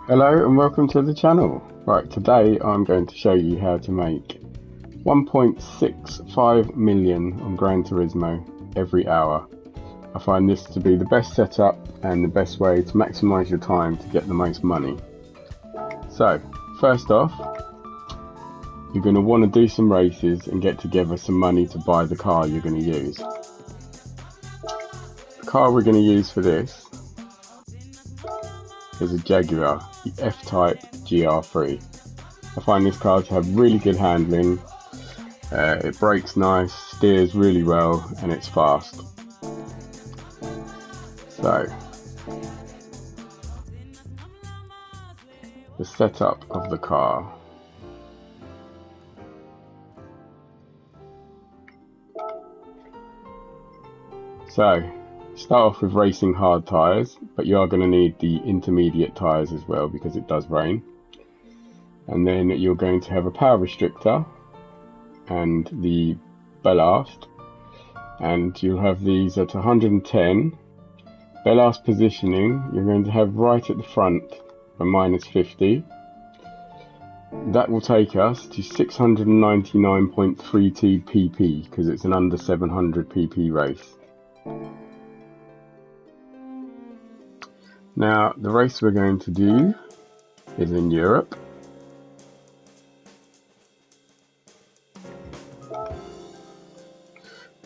Hello and welcome to the channel. Right, today I'm going to show you how to make 1.65 million on Gran Turismo every hour. I find this to be the best setup and the best way to maximize your time to get the most money. So, first off, you're going to want to do some races and get together some money to buy the car you're going to use. The car we're going to use for this is a Jaguar, the F-Type GR3. I find this car to have really good handling, it brakes nice, steers really well, and it's fast. So, the setup of the car. So, start off with racing hard tyres, but you are going to need the intermediate tyres as well because it does rain. And then you're going to have a power restrictor and the ballast, and you'll have these at 110. Ballast positioning you're going to have right at the front for -50. That will take us to 699.32 pp because it's an under 700 pp race. Now, the race we're going to do is in Europe.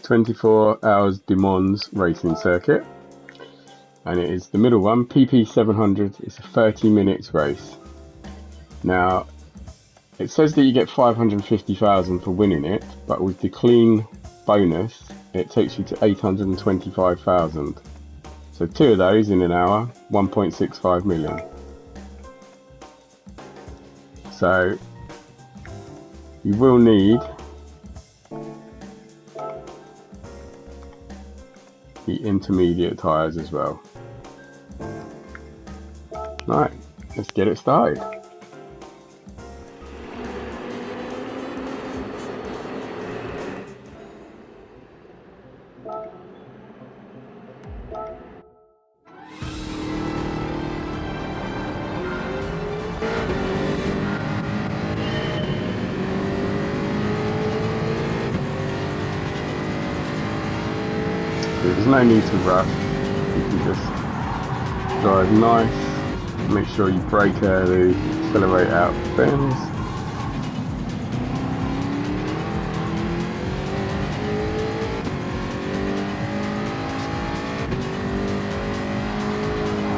"24 Hours de Mons racing circuit," and it is the middle one, PP 700. It's a 30 minutes race. Now, it says that you get 550,000 for winning it, but with the clean bonus, it takes you to 825,000. So 2 of those in an hour, 1.65 million. So you will need the intermediate tyres as well. Right, let's get it started. There's no need to rush, you can just drive nice, make sure you brake early, accelerate out bends.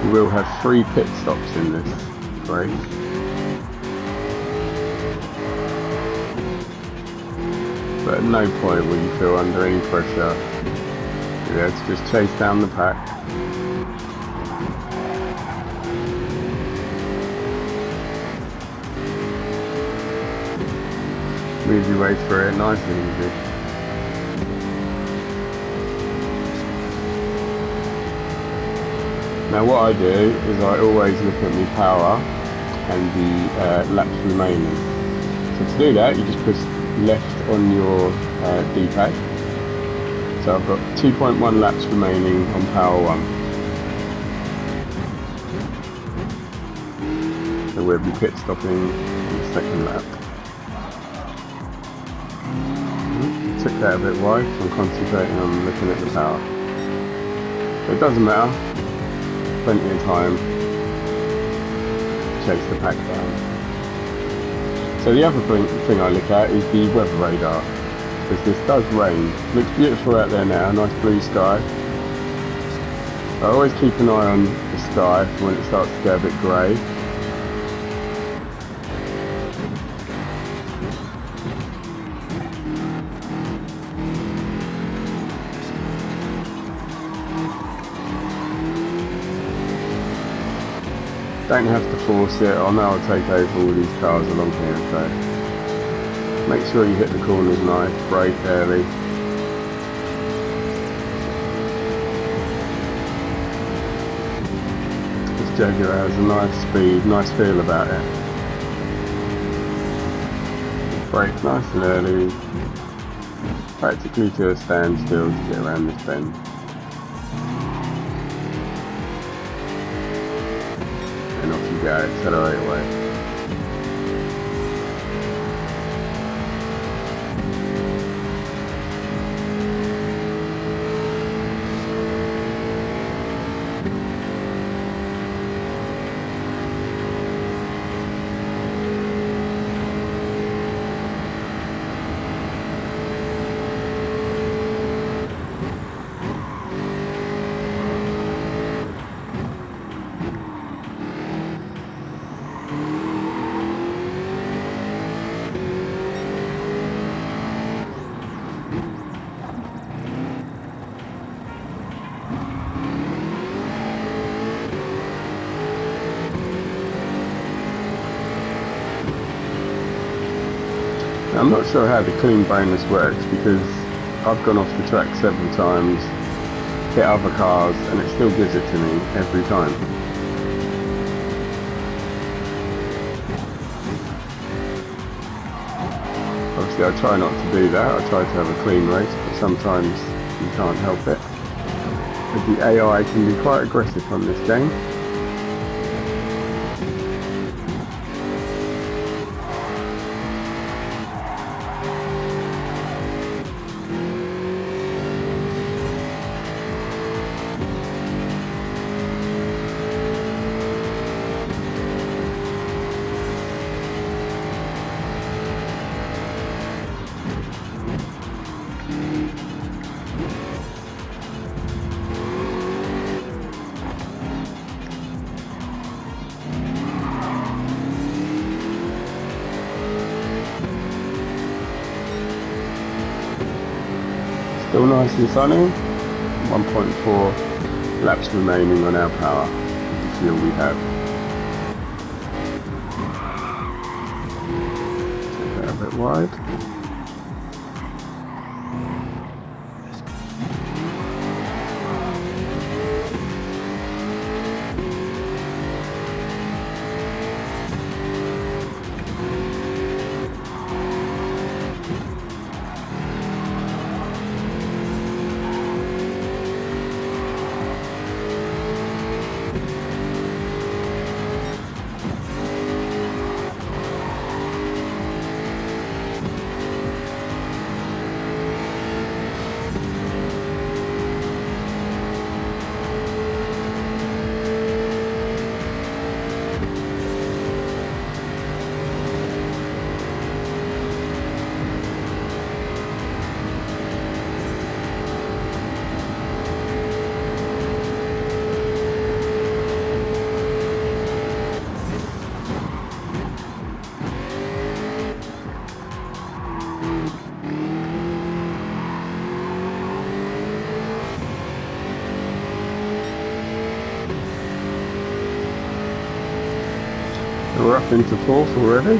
You will have 3 pit stops in this race. But at no point will you feel under any pressure. Let's just chase down the pack. Move your way through it nice and easy. Now what I do is I always look at the power and the laps remaining. So to do that, you just push left on your D-pad. So I've got 2.1 laps remaining on power 1. So we'll be pit stopping on the second lap. Took that a bit wide, so I'm concentrating on looking at the power. But it doesn't matter, plenty of time to chase the pack down. So the other thing I look at is the weather radar. Because this does rain. Looks beautiful out there now, nice blue sky. I always keep an eye on the sky when it starts to get a bit grey. Don't have to force it, I know I'll take over all these cars along here, so make sure you hit the corners nice, brake early. This Jaguar has a nice speed, nice feel about it. Brake nice and early, practically to a standstill to get around this bend. And off you go, accelerate away. I'm not sure how the clean bonus works because I've gone off the track several times, hit other cars, and it still gives it to me every time. Obviously I try not to do that, I try to have a clean race, but sometimes you can't help it. But the AI can be quite aggressive on this game. Still nice and sunny, 1.4 laps remaining on our power, the fuel we have. Take that a bit wide. We're up into fourth already.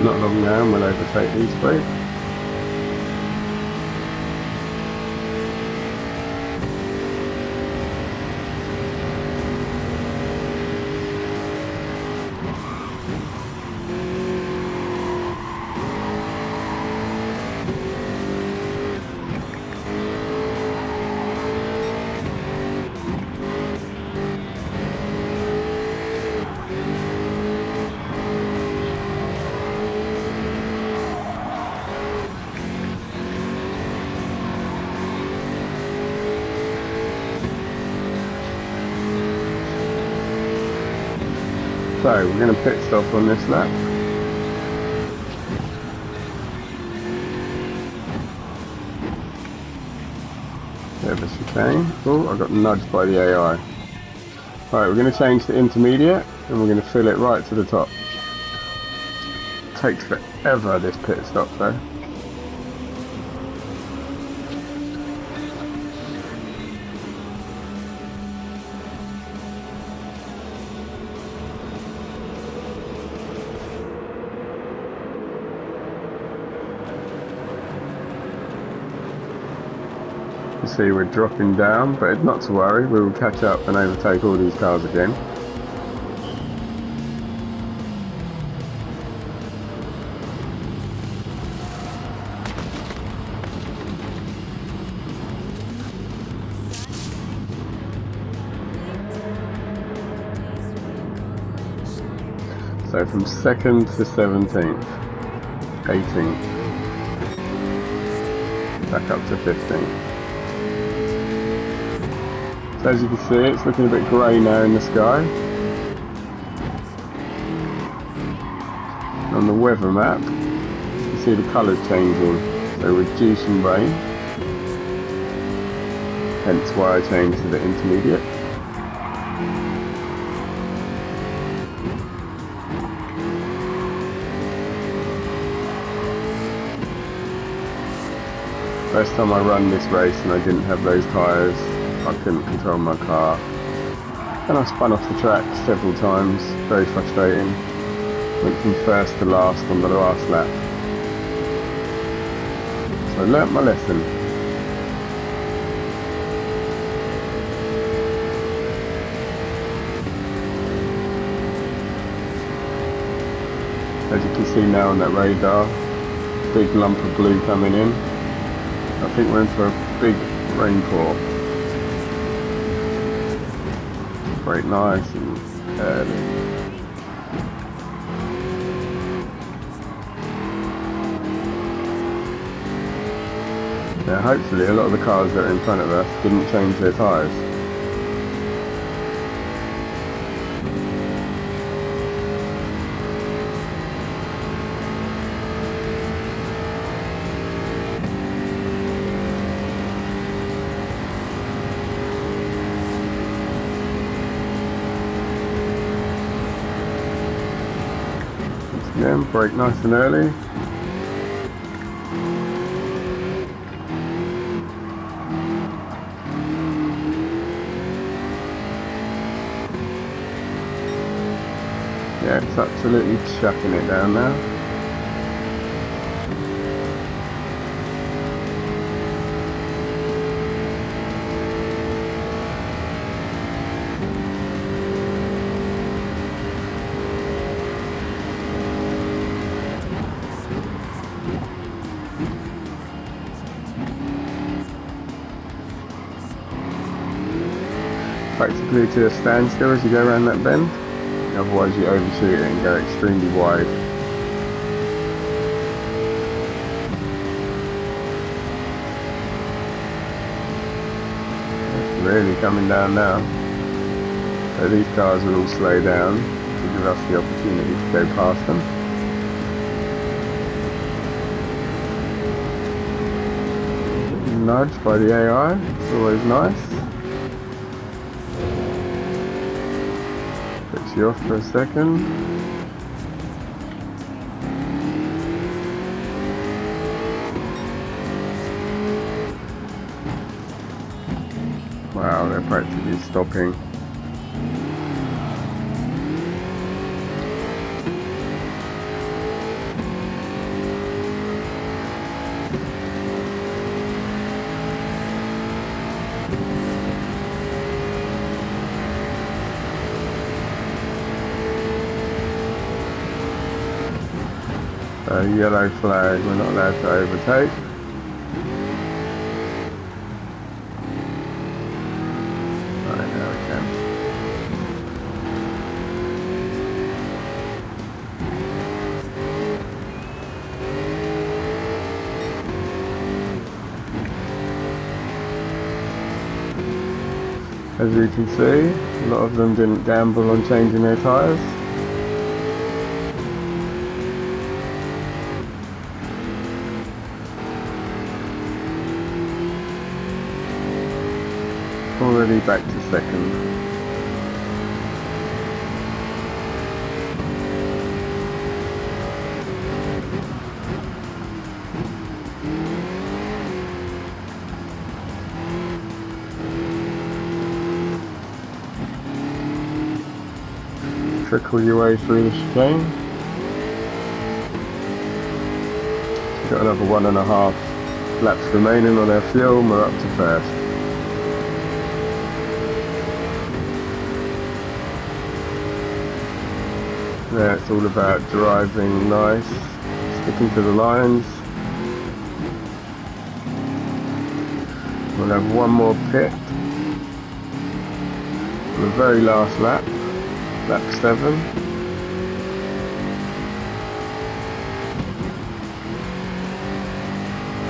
Not long now and we'll overtake these three. So we're going to pit stop on this lap. There's the chicane. Oh, I got nudged by the AI. Right, we're going to change to intermediate and we're going to fill it right to the top. Takes forever, this pit stop though. You see we're dropping down, but not to worry, we will catch up and overtake all these cars again. So from 2nd to 17th, 18th, back up to 15th. So as you can see, it's looking a bit grey now in the sky. On the weather map, you can see the colours changing, so reducing rain, hence why I changed to the intermediate. First time I run this race and I didn't have those tyres, I couldn't control my car and I spun off the track several times, very frustrating. Went from first to last on the last lap. So I learnt my lesson. As you can see now on that radar, big lump of blue coming in. I think we're in for a big rainfall. Very nice and early. Now hopefully a lot of the cars that are in front of us didn't change their tyres. Again, brake nice and early. Yeah, it's absolutely chucking it down now. Practically to a standstill as you go around that bend, otherwise you overshoot it and go extremely wide. It's really coming down now, so these cars will all slow down to give us the opportunity to go past them. Nudged by the AI, it's always nice. Puts you off for a second. Wow, they're practically stopping. So yellow flag, we're not allowed to overtake. Right, now we can. As you can see, a lot of them didn't gamble on changing their tyres. Already back to second. Trickle your way through the chicane. Got another 1.5 laps remaining on our fuel and we're up to first. Yeah, it's all about driving nice, sticking to the lines. We'll have one more pit on the very last lap, lap 7.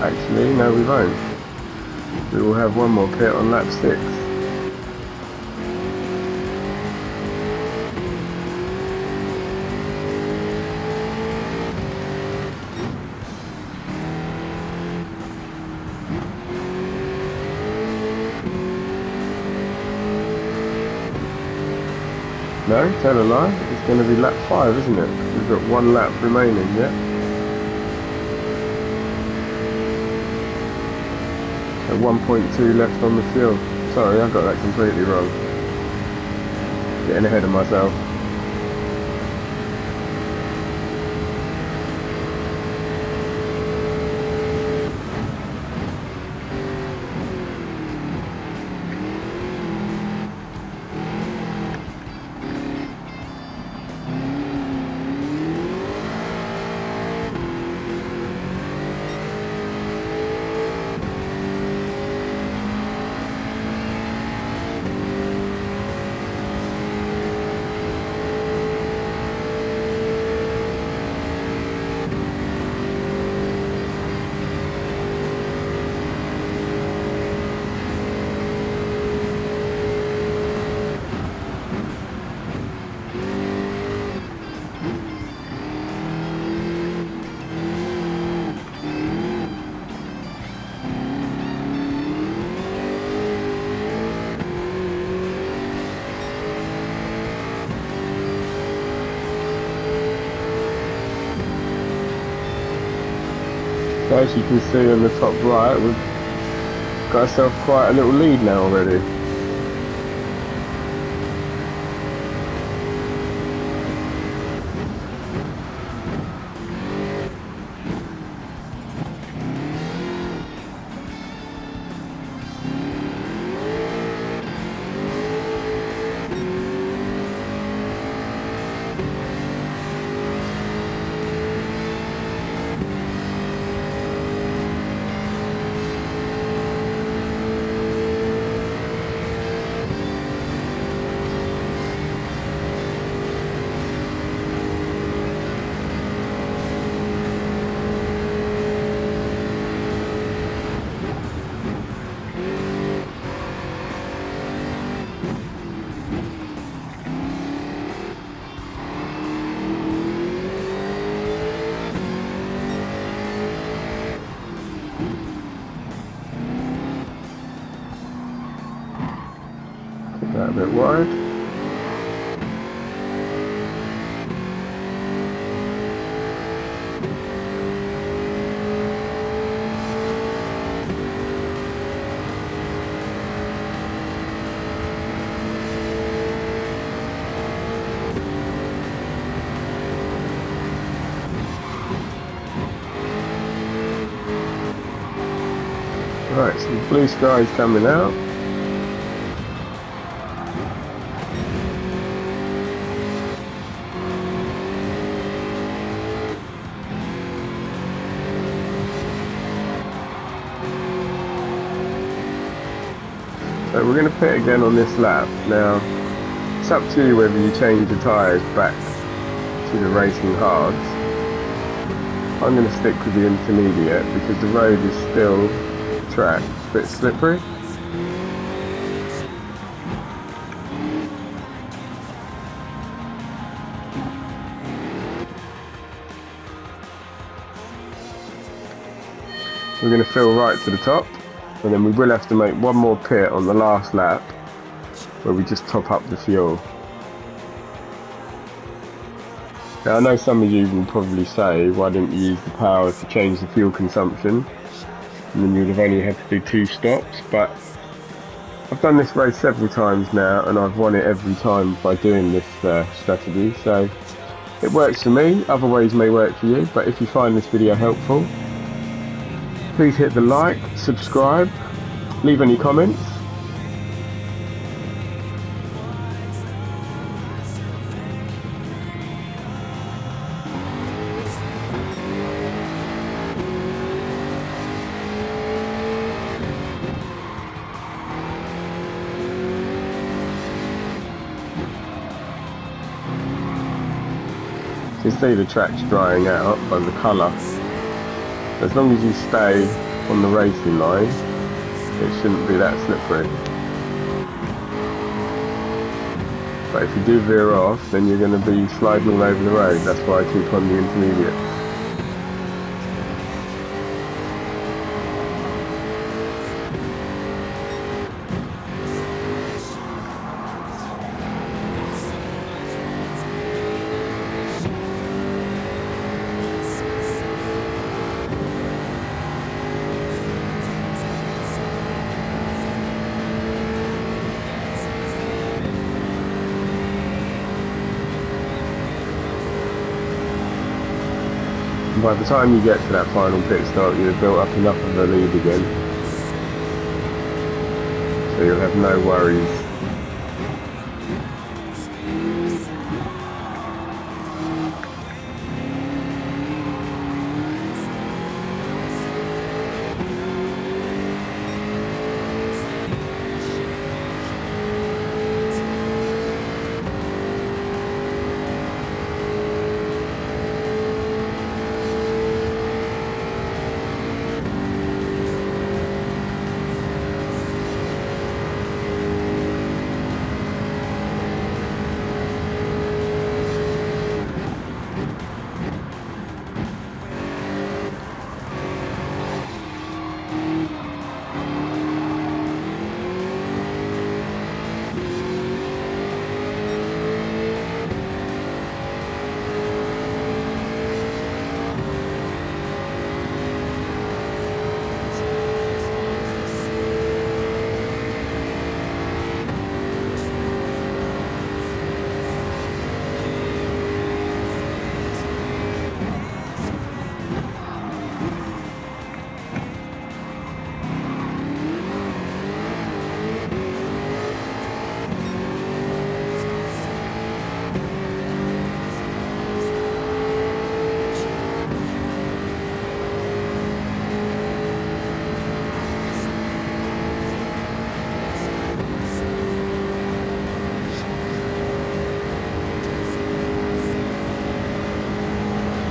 Actually, no we won't. We will have one more pit on lap 6. No, tell a lie, it's going to be lap 5, isn't it? We've got 1 lap remaining, yeah? So 1.2 left on the fuel. Sorry, I got that completely wrong. Getting ahead of myself. So as you can see on the top right, we've got ourselves quite a little lead now already. That a bit wide. Right, some blue skies coming out. So we're going to pit again on this lap. Now, it's up to you whether you change the tyres back to the racing hards. I'm going to stick with the intermediate because the road is still track, a bit slippery. We're going to fill right to the top, and then we will have to make one more pit on the last lap where we just top up the fuel. Now I know some of you will probably say, why didn't you use the power to change the fuel consumption, and then you'd have only had to do 2 stops, but I've done this race several times now and I've won it every time by doing this strategy, so it works for me. Other ways may work for you, but if you find this video helpful, please hit the like, subscribe, leave any comments. You can see the track's drying out by the colour. As long as you stay on the racing line, it shouldn't be that slippery. But if you do veer off, then you're going to be sliding all over the road. That's why I keep on the intermediate. By the time you get to that final pit stop, you've built up enough of a lead again, so you'll have no worries.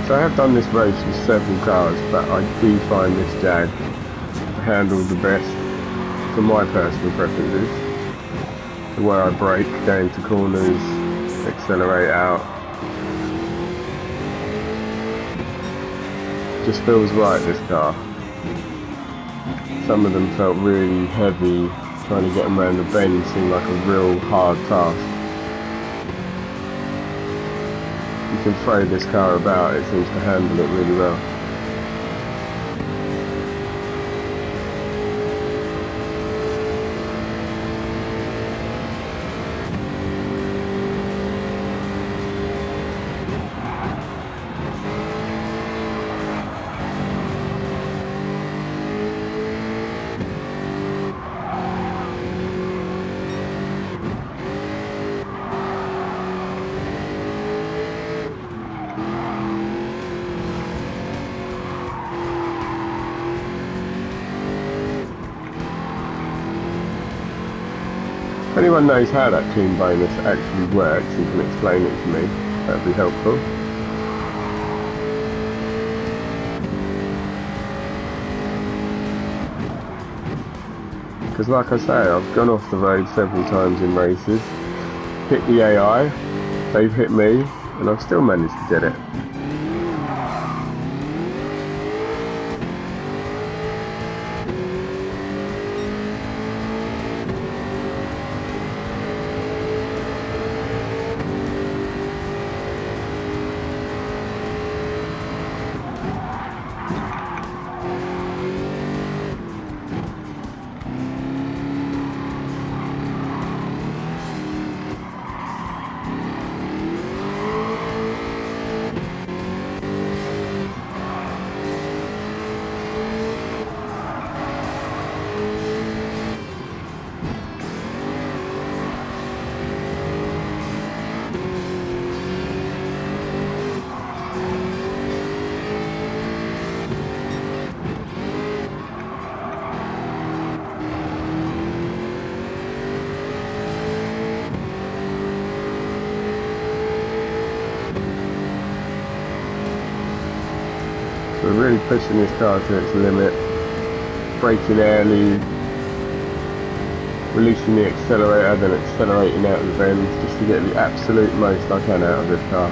So I have done this race with several cars, but I do find this Jag handles the best for my personal preferences. The way I brake, go into corners, accelerate out, just feels right, this car. Some of them felt really heavy, trying to get them around the bend seemed like a real hard task. You can throw this car about, it seems to handle it really well. anyone knows how that clean bonus actually works and can explain it to me, that'd be helpful. Because like I say, I've gone off the road several times in races, hit the AI, they've hit me, and I've still managed to get it. We're really pushing this car to its limit, braking early, releasing the accelerator, then accelerating out of the bends just to get the absolute most I can out of this car.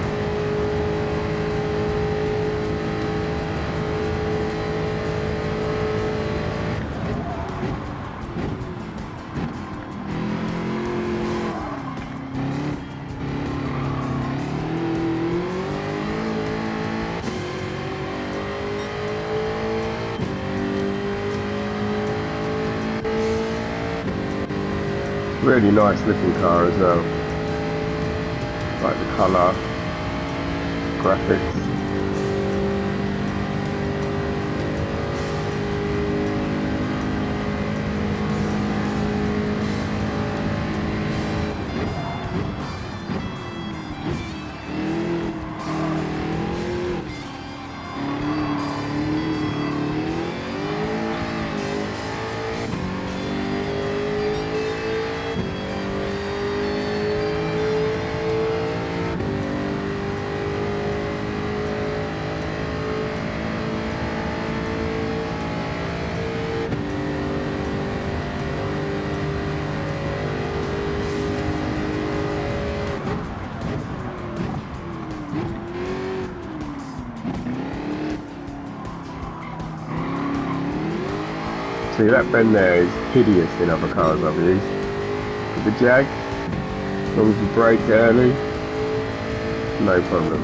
Really nice looking car as well, like the colour, graphics. See, that bend there is hideous in other cars I've used. With the Jag, as long as you brake early, no problem.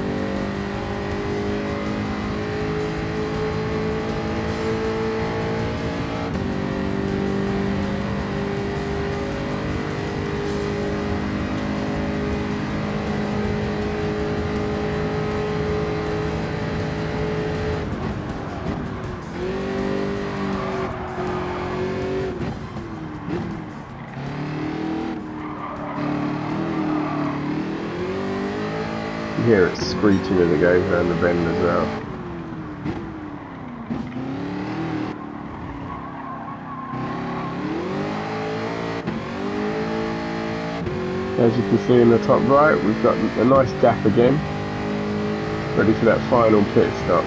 You hear it screeching as it goes around the bend as well. As you can see in the top right, we've got a nice gap again, ready for that final pit stop.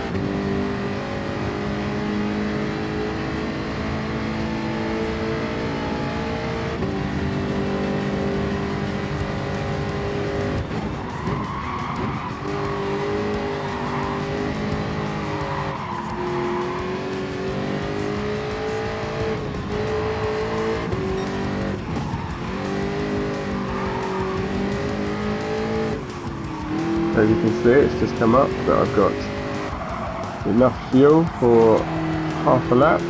As you can see, it's just come up that I've got enough fuel for half a lap.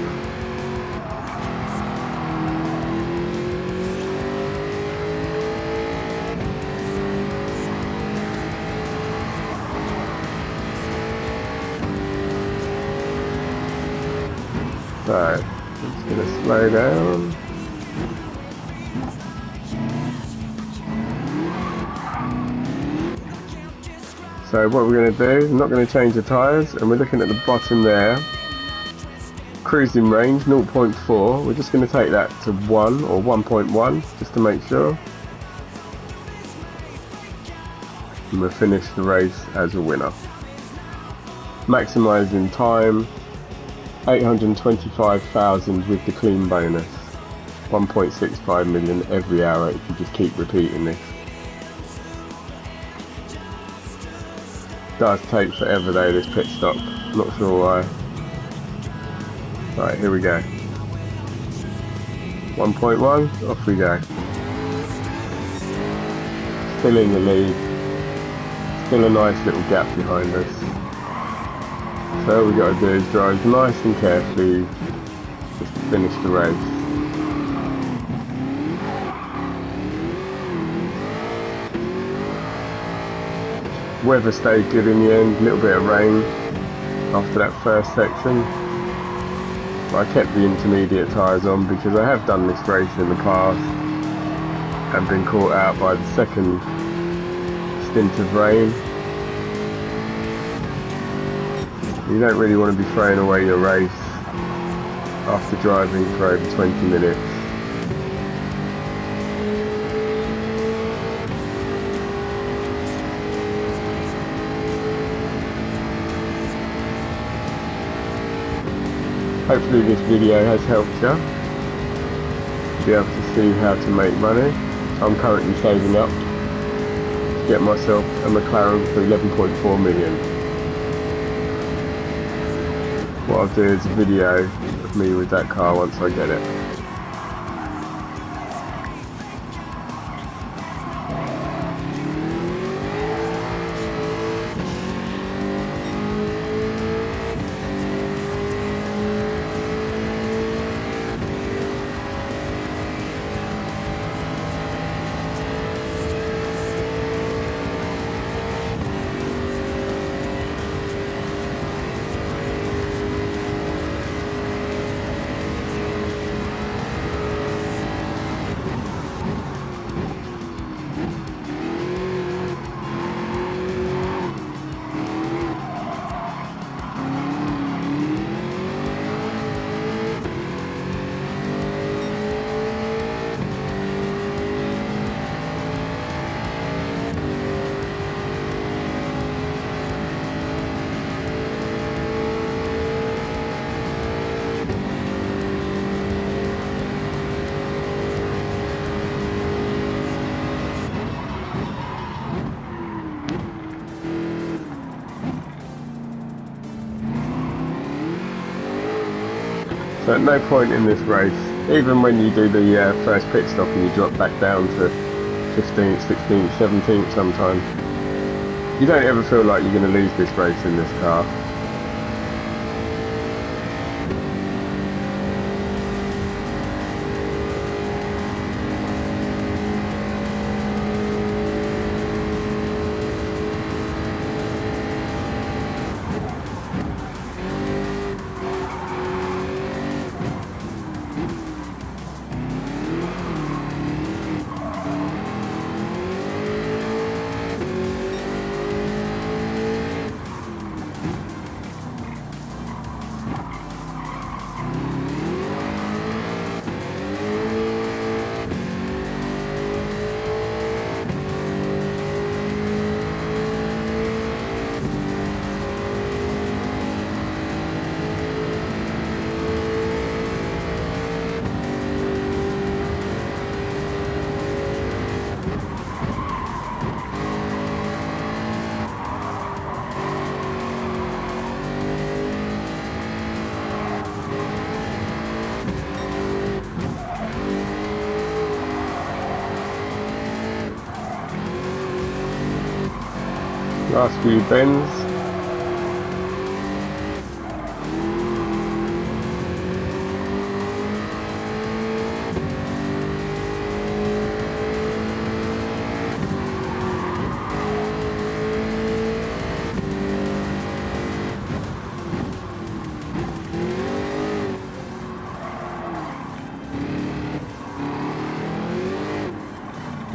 So, I'm just going to slow down. So what we're going to do, I'm not going to change the tyres, and we're looking at the bottom there. cruising range 0.4. We're just going to take that to 1 or 1.1 just to make sure. And we'll finish the race as a winner. Maximising time 825,000 with the clean bonus. 1.65 million every hour if you just keep repeating this. Does take forever though, this pit stop. Not sure why. Right, here we go. 1.1, off we go. Still in the lead. Still a nice little gap behind us. So all we got to do is drive nice and carefully just to finish the race. Weather stayed good in the end, a little bit of rain after that first section. But I kept the intermediate tyres on because I have done this race in the past and been caught out by the second stint of rain. You don't really want to be throwing away your race after driving for over 20 minutes. Hopefully this video has helped you be able to see how to make money. I'm currently saving up to get myself a McLaren for 11.4 million. What I'll do is a video of me with that car once I get it. So at no point in this race, even when you do the first pit stop and you drop back down to 15th, 16th, 17th sometimes, you don't ever feel like you're going to lose this race in this car. Last few bends.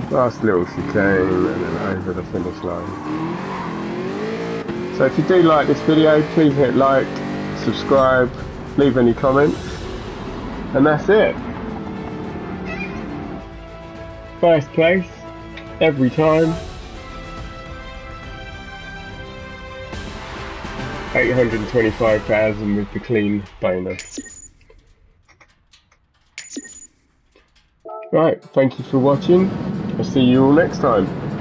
Last little chicane and then over the finish line. So if you do like this video, please hit like, subscribe leave any comments, and that's it. First place, every time. 825,000 with the clean bonus. Right, thank you for watching. I'll see you all next time.